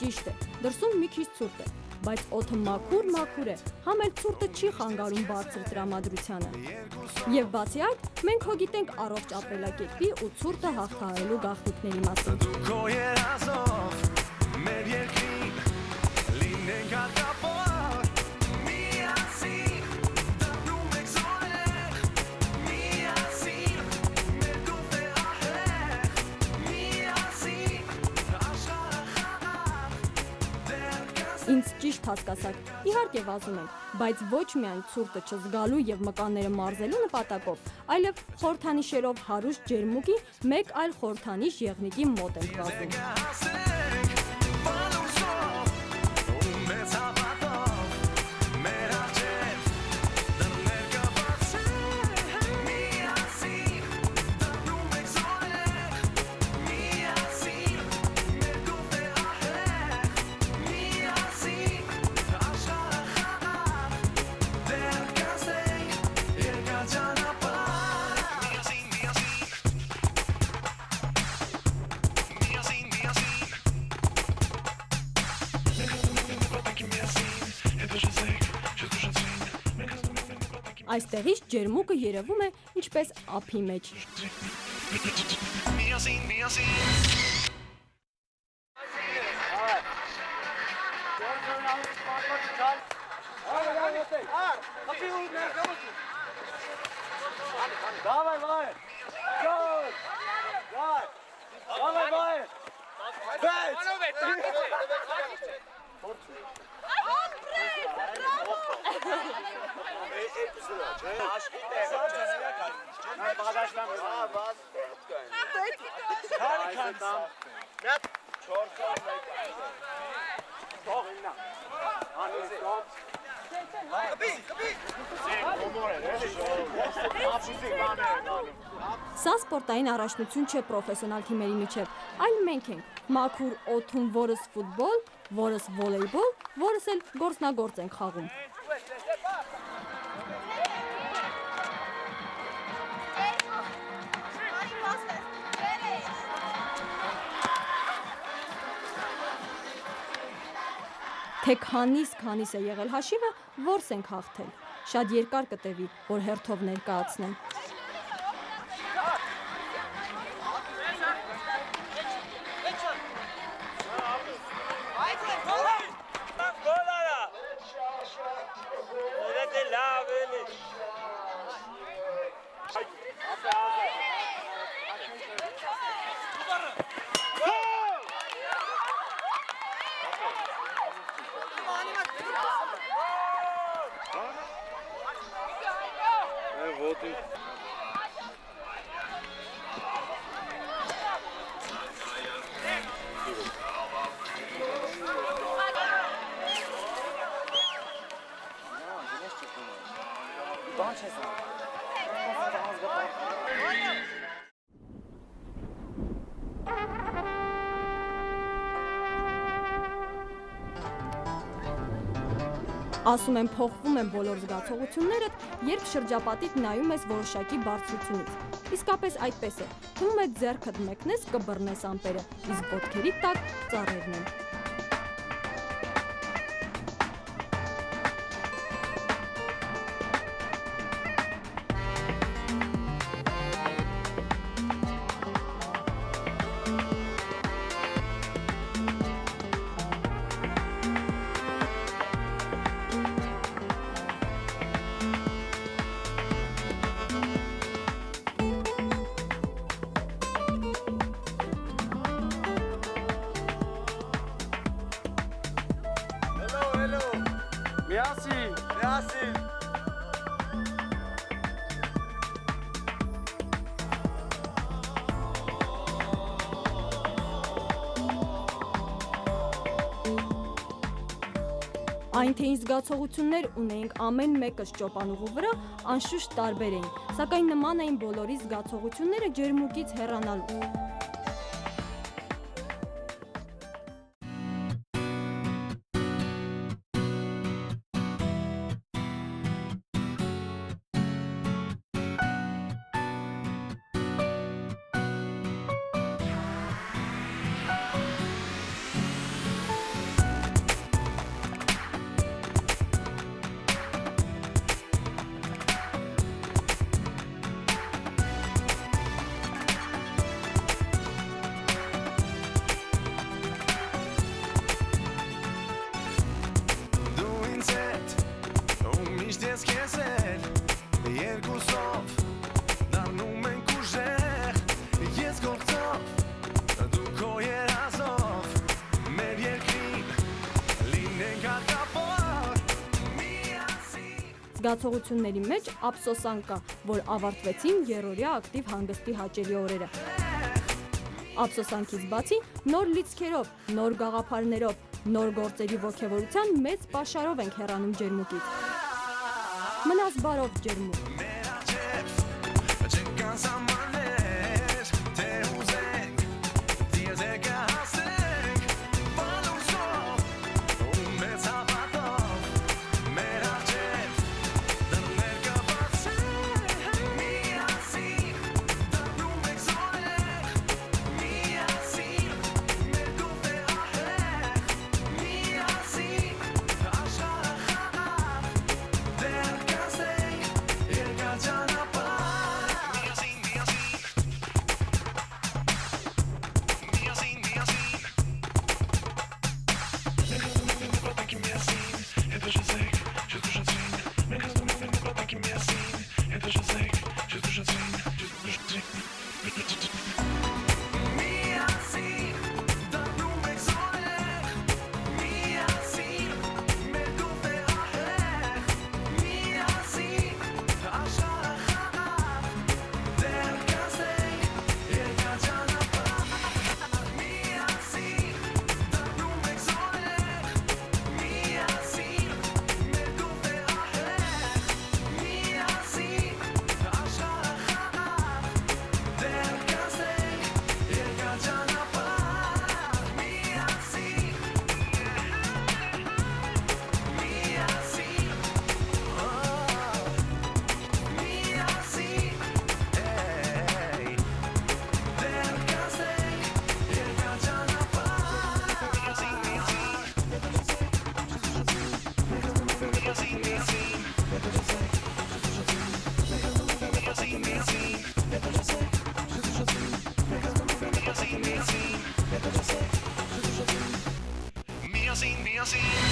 Ճիշտ է, դրսում մի քիչ ցուրտ է, բայց օդը մաքուր է, համ էլ ցուրտը չի խանգարում բարձր տրամադրությանը։ Եվ բացի այդ, մենք հո գիտենք առողջ ապրելակերպի ու ցուրտը հաղթահարելու գաղտնիքների մասին։ Ինձ ճիշտ հասկացաք, իհարկե վազում ենք, բայց ոչ միայն ցուրտը չզգալու եւ մկանները մարզելու նպատակով, այլև խորհրդանիշերով հարուստ ջերմուկի մեկ այլ խորհրդանիշ եղնիկի մոտ ենք վազում։ Այստեղից ջերմուկը երևում է ինչպես ափի մեջ։ Սա սպորտային առաջնություն չէ պրոֆեսիոնալ թիմերի միջև, այլ մենք ենք, մաքուր օդում որս ֆուտբոլ, որս վոլեյբոլ, որս էլ գործնագործ ենք խաղում։ Թե քանիս է եղել հաշիվը, որս ենք հաղթել։ Շատ երկար կտևի, որ հերթով ներկայացնեմ։ Ասում եմ փոխվում են բոլոր զգացողություններդ, երբ շրջապատիդ նայում ես որոշակի բարձրությունից։ Իսկապես այդպես է, թվում է ձեռքդ մեկնես կբռնես ամպերը, իսկ ոտքերի տակ ծառերն են։ Merci. Այն թե ինչ զգացողություններ ունեինք ամեն մեկս ճոպանուղու վրա, անշուշտ տարբեր էին, սակայն նման էին բոլորի զգացողությունները ջերմուկից հեռանալու։ Զգացողությունների մեջ ափսոսան կա, որ ավարտվեցին երրորդյա ակտիվ հանգստի հաճելի օրերը։ Ափսոսանքից բացի նոր լիցքերով, նոր գաղափարներով, նոր գործերի ոգևորության մեծ պաշարով ենք հեռանում ջերմուկից։ Մնաս բարով ջերմուկ։ Mia scene.